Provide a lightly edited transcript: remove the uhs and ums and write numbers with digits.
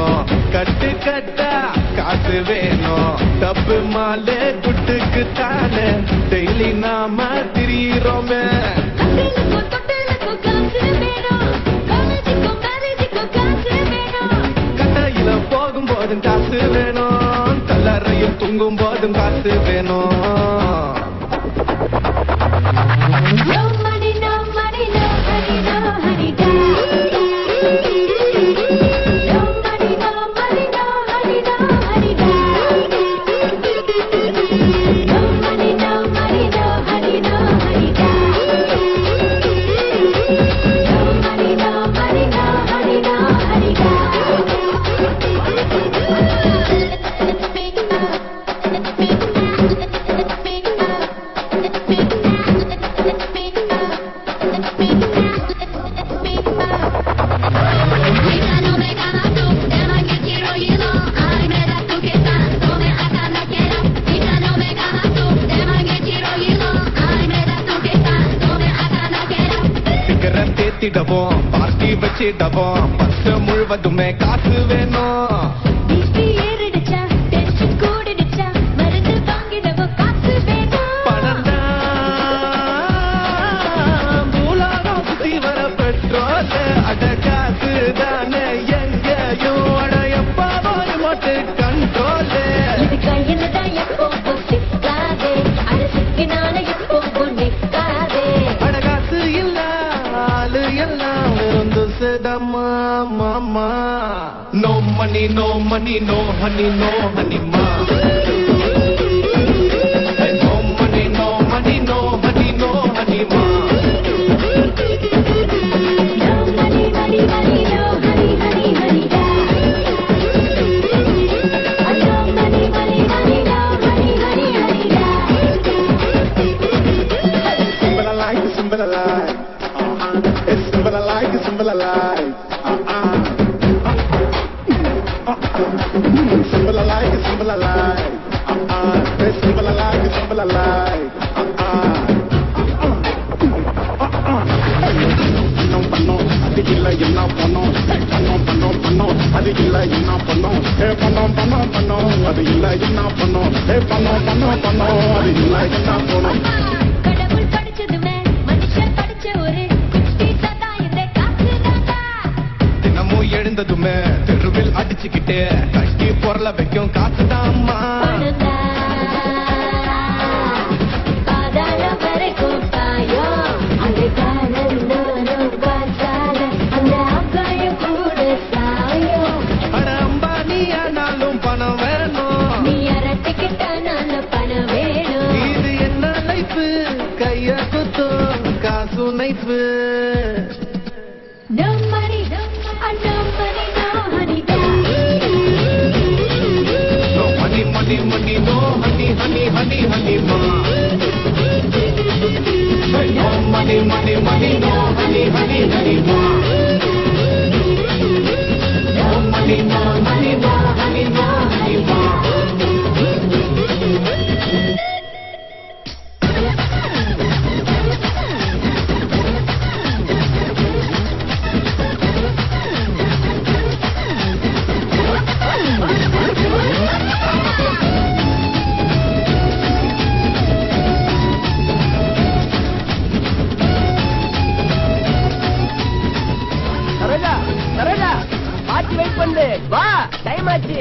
வேணும், கட்டு கட்டா காசு வேணும். டப்பு மாலே குட்டுக்கு தானே டெய்லி நாம திரியிறோமே. கட்டையில போகும்போதும் காசு வேணும், கல்லறையில் தூங்கும் போதும் காசு வேணும். தேத்திடவும் பார்ட்டி வச்சிடவும் பத்து முழுவதுமே காசு வேணும். பணம் மூலாரம் சுத்தி வர பெட்ரோல் அட காசு தானே எங்கேயும் அடையப்பா ஒரு மொட்டு கண்ட்ரோல். அடகாசு இல்ல ஆளு எல்லாம் இருந்து செடமா மாமா. No money no money no honey no honey மா. No money no money no honey no honey மா. Simple alive. It's simple alive, it's simple alive. Simple alive, it's simple alive. It's simple alive, it's simple alive. Pano, அது இல்ல என்ன பண்ணோம். Pano, அது இல்ல என்ன பண்ணோம். Pano, அது இல்ல என்ன பண்ணோம். Pano, அது இல்ல என்ன பண்ணோம். எழுந்ததுமே தெருவில் அடிச்சுக்கிட்டே கட்டி பொருள வைக்கும் காசுதாம்மா. அட அம்பானியானாலும் பணம் வேணும், இது என்ன லைஃப் கைய குத்தும் காசு knife. No money, no honey, no honey, no money, no honey, honey, ma. No money, no honey, honey, ma. No money, no honey, no honey, ma. Saroja, ஆச்சு வெயிட் பண்ணு, வா டைம் ஆச்சு.